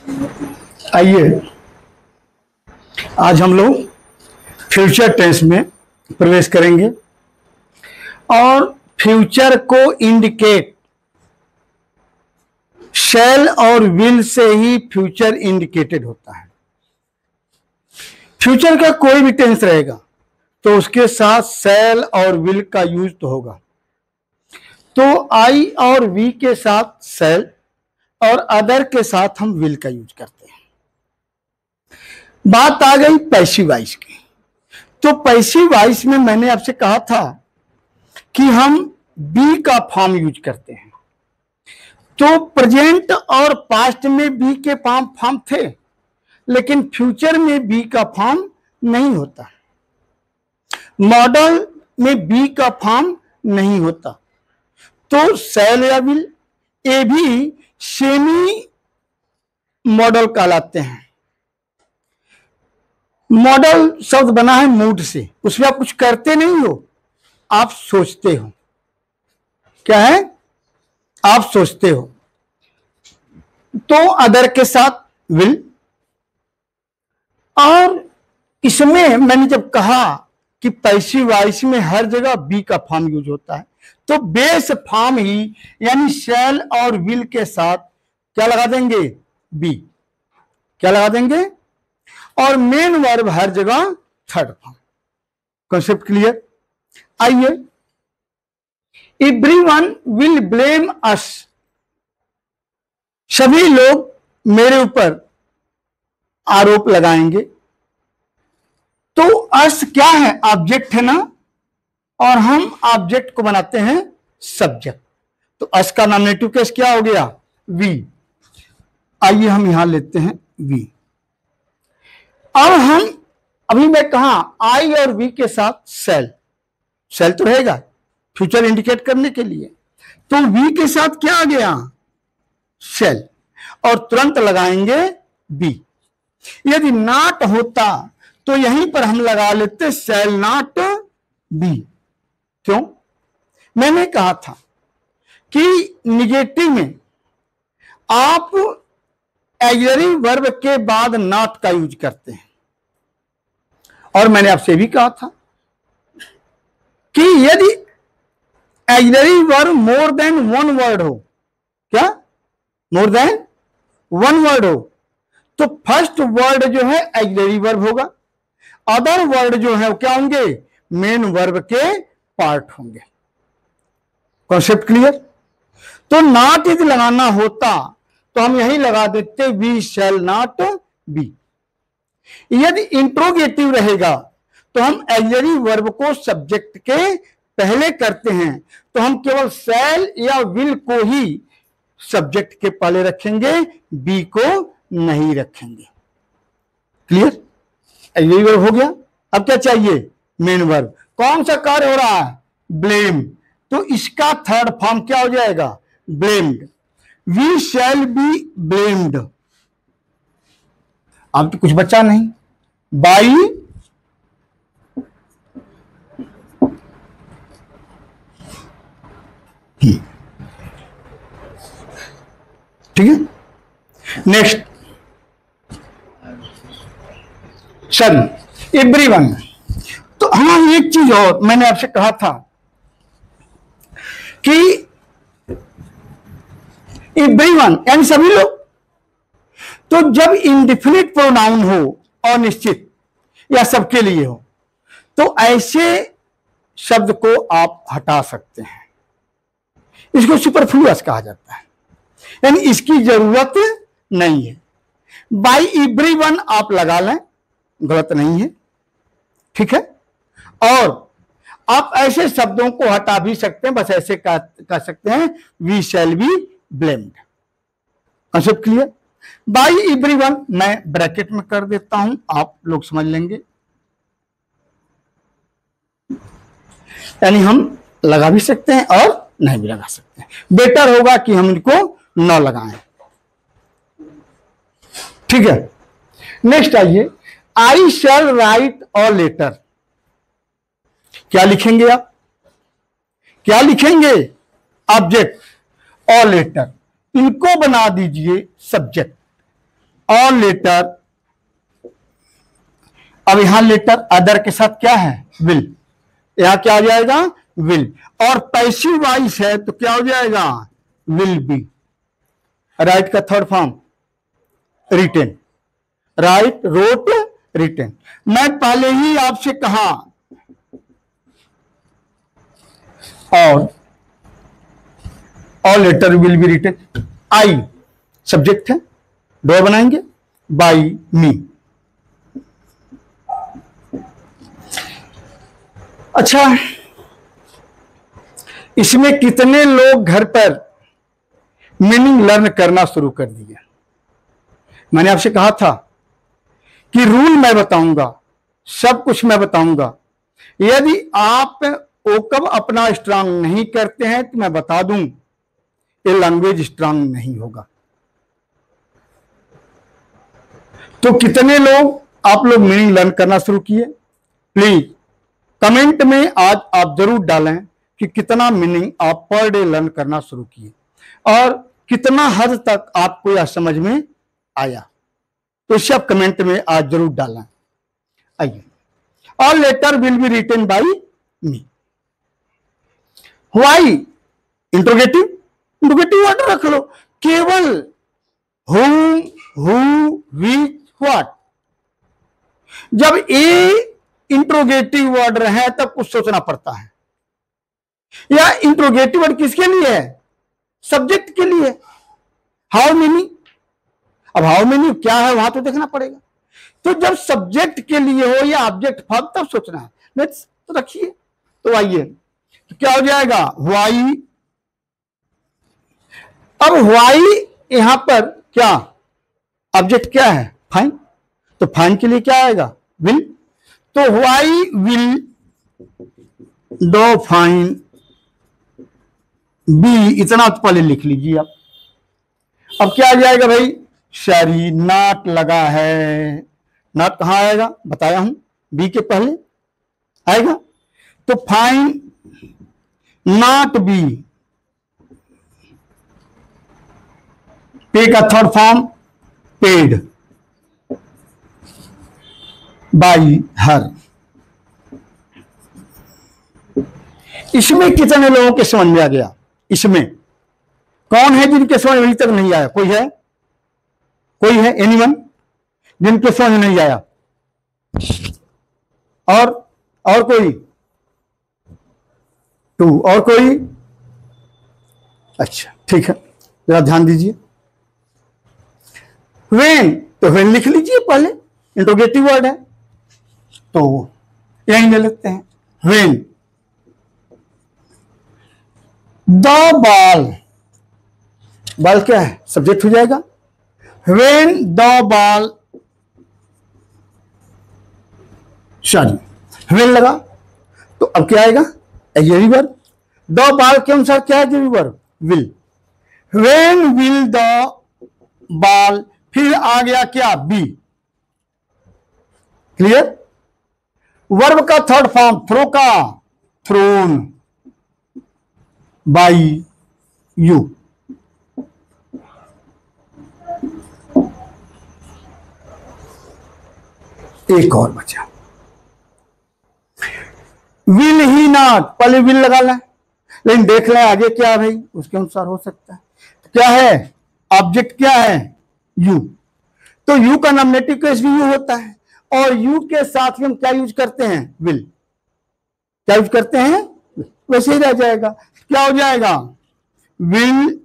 आइए आज हम लोग फ्यूचर टेंस में प्रवेश करेंगे और फ्यूचर को इंडिकेट शैल और will say he future indicated होता है। फ्यूचर का कोई भी टेंस रहेगा तो उसके साथ शैल और विल का यूज तो होगा। तो आई और वी के साथ शैल और अदर के साथ हम विल का यूज करते हैं। बात आ गई पैसिव वॉइस की। तो पैसिव वॉइस में मैंने आपसे कहा था कि हम बी का फॉर्म यूज करते हैं। तो प्रेजेंट और पास्ट में बी के फॉर्म थे, लेकिन फ्यूचर में बी का फॉर्म नहीं होता। मॉडल में बी का फॉर्म नहीं होता। तो शैल या विल ये भी सेमी मॉडल कहलाते हैं। मॉडल शब्द बना है मूड से, उसमें आप कुछ करते नहीं हो, आप सोचते हो। क्या है? आप सोचते हो। तो अदर के साथ विल। और इसमें मैंने जब कहा कि पैसिव वॉइस में हर जगह बी का फॉर्म यूज होता है, तो बेस फॉर्म ही यानी शैल और विल के साथ क्या लगा देंगे? बी। क्या लगा देंगे? और मेन वर्ब हर जगह थर्ड फॉर्म। Concept clear? आइए, एवरीवन विल ब्लेम अस। सभी लोग मेरे ऊपर आरोप लगाएंगे। तो अस क्या है? ऑब्जेक्ट है ना, और हम ऑब्जेक्ट को बनाते हैं सब्जेक्ट। तो अस का नॉमिनेटिव केस क्या हो गया? वी। आइए हम यहां लेते हैं वी। अब हम अभी मैं कहा आई और वी के साथ शैल। शैल तो रहेगा फ्यूचर इंडिकेट करने के लिए। तो वी के साथ क्या आ गया? शैल। और तुरंत लगाएंगे बी। यदि नॉट होता तो यहीं पर हम लगा लेते शैल नॉट बी। क्यों? मैंने कहा था कि निगेटिव में आप ऑक्सिलरी वर्ब के बाद नॉट का यूज करते हैं। और मैंने आपसे भी कहा था कि यदि auxiliary verb more than one word हो, क्या? मोर देन वन वर्ड हो, तो फर्स्ट वर्ड जो है ऑक्सिलरी वर्ब होगा, अदर वर्ड जो है क्या होंगे? मेन वर्ब के पार्ट होंगे। Concept clear? तो नॉट यदि लगाना होता तो हम यही लगा देते वी शैल नॉट बी। यदि इंट्रोगेटिव रहेगा तो हम ऑक्सिलरी वर्ब को सब्जेक्ट के पहले करते हैं, तो हम केवल शैल या विल को ही सब्जेक्ट के पहले रखेंगे, बी को नहीं रखेंगे। क्लियर? ऑक्सिलरी वर्ब हो गया। अब क्या चाहिए? Main verb. कौन सा कार्य हो रहा है? ब्लेम। तो इसका थर्ड फॉर्म क्या हो जाएगा? Blamed. We shall be blamed. अब तो कुछ बचा नहीं। बाई ठीक है। नेक्स्ट, सन एवरीवन। तो हाँ, एक चीज और मैंने आपसे कहा था कि एवरीवन यानी सभी लोग। तो जब इंडिफिनिट प्रोनाउन हो, अनिश्चित या सबके लिए हो, तो ऐसे शब्द को आप हटा सकते हैं। इसको सुपरफ्लुअस कहा जाता है, यानी इसकी जरूरत नहीं है। बाई एवरीवन आप लगा लें, गलत नहीं है। ठीक है। और आप ऐसे शब्दों को हटा भी सकते हैं, बस ऐसे कह सकते हैं we shall be blamed. Concept clear? Bye everyone मैं ब्रैकेट में कर देता हूं, आप लोग समझ लेंगे। यानी हम लगा भी सकते हैं और नहीं भी लगा सकते हैं। बेटर होगा कि हम इनको न लगाएं। ठीक है। नेक्स्ट आइए, आई शैल राइट अ लेटर। क्या लिखेंगे आप? क्या लिखेंगे? ऑब्जेक्ट और लेटर, इनको बना दीजिए सब्जेक्ट। ऑल लेटर, अब यहां लेटर अदर के साथ क्या है, विल, यहां क्या आ जाएगा, विल, और पैसिव वॉइस है तो क्या हो जाएगा, विल बी। राइट का third form written, write, wrote, written. मैं पहले ही आपसे कहा और letter will be written. I subject है, डॉ बनाएंगे, बाई मी। अच्छा, इसमें कितने लोग घर पर मीनिंग लर्न करना शुरू कर दिया। मैंने आपसे कहा था कि रूल मैं बताऊंगा, सब कुछ मैं बताऊंगा। यदि आप ओकब अपना स्ट्रांग नहीं करते हैं तो मैं बता दूं, ये लैंग्वेज स्ट्रांग नहीं होगा। तो कितने लोग आप लोग मीनिंग लर्न करना शुरू किए, प्लीज कमेंट में आज आप जरूर डालें कि कितना मीनिंग आप पर डे लर्न करना शुरू किए और कितना हद तक आपको यह समझ में आया। तो इसे आप कमेंट में आज जरूर डालें। आइए, और letter will be written by me. Why interrogative, interrogative word रख लो, केवल whom, who, which, what। जब ए इंट्रोगेटिव वर्ड रहे तब कुछ सोचना पड़ता है। या इंट्रोगेटिव वर्ड किसके लिए है, सब्जेक्ट के लिए। हाउ मेनी, अब हाउ मेनी क्या है वहां तो देखना पड़ेगा। तो जब सब्जेक्ट के लिए हो या ऑब्जेक्ट फॉर्म तब सोचना है। नेक्स्ट तो रखिए, तो आइए तो क्या हो जाएगा, व्हाई। अब व्हाई यहां पर क्या ऑब्जेक्ट क्या है, फाइन, तो फाइन के लिए क्या आएगा, विल। तो why will do fine be, इतना तो पहले लिख लीजिए आप। अब क्या आ जाएगा भाई, शरी, नॉट लगा है, नॉट कहां आएगा बताया हूं, बी के पहले आएगा। तो फाइन नॉट बी, पे का third form paid by her. इसमें कितने लोगों के समझ में आ गया, इसमें कौन है जिनके समझ अभी तक नहीं आया, कोई है, कोई है एनीवन जिनके समझ में नहीं आया, और कोई, टू, और कोई, अच्छा ठीक है, जरा ध्यान दीजिए। वेन, तो वेन लिख लीजिए पहले, इंट्रोगेटिव वर्ड है तो यहीं ले लेते हैं, वेन द बॉल, बॉल क्या है, सब्जेक्ट हो जाएगा। When the ball, sorry when लगा तो अब क्या आएगा, एडजेक्टिव वर्ब। द बॉल के अनुसार क्या है, adjective verb, will. When will the ball, फिर आ गया क्या, बी। क्लियर। वर्ब का थर्ड फॉर्म थ्रो का, थ्रोन बाई यू। एक और बचा, विल ही नॉट, पहले विल लगा लें, लेकिन देख लें आगे क्या है भाई, उसके अनुसार हो सकता है। तो क्या है, ऑब्जेक्ट क्या है, यू। तो यू का नॉमिनेटिव केस भी यू होता है, और यू के साथ हम क्या यूज करते हैं, विल। क्या यूज करते हैं, वैसे ही रह जाएगा। क्या हो जाएगा, will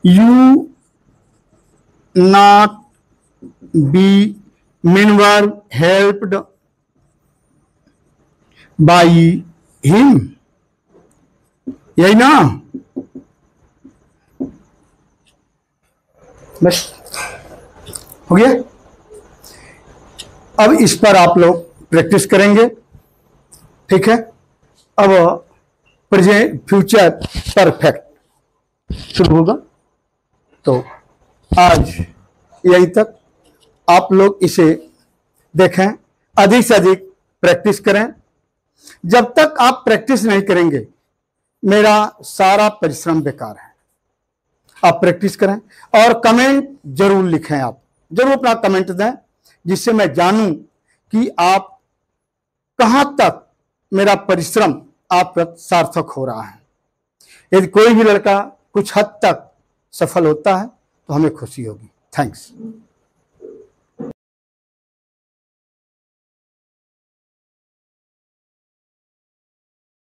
you not be main verb helped by him, यही ना, बस हो गया। अब इस पर आप लोग प्रैक्टिस करेंगे, ठीक है। अब प्रेजेंट फ्यूचर परफेक्ट शुरू होगा। तो आज यहीं तक आप लोग इसे देखें, अधिक से अधिक प्रैक्टिस करें। जब तक आप प्रैक्टिस नहीं करेंगे मेरा सारा परिश्रम बेकार है। आप प्रैक्टिस करें और कमेंट जरूर लिखें। आप जरूर अपना कमेंट दें जिससे मैं जानूं कि आप कहां तक मेरा परिश्रम आप पर सार्थक हो रहा है। यदि कोई भी लड़का कुछ हद तक सफल होता है तो हमें खुशी होगी। थैंक्स।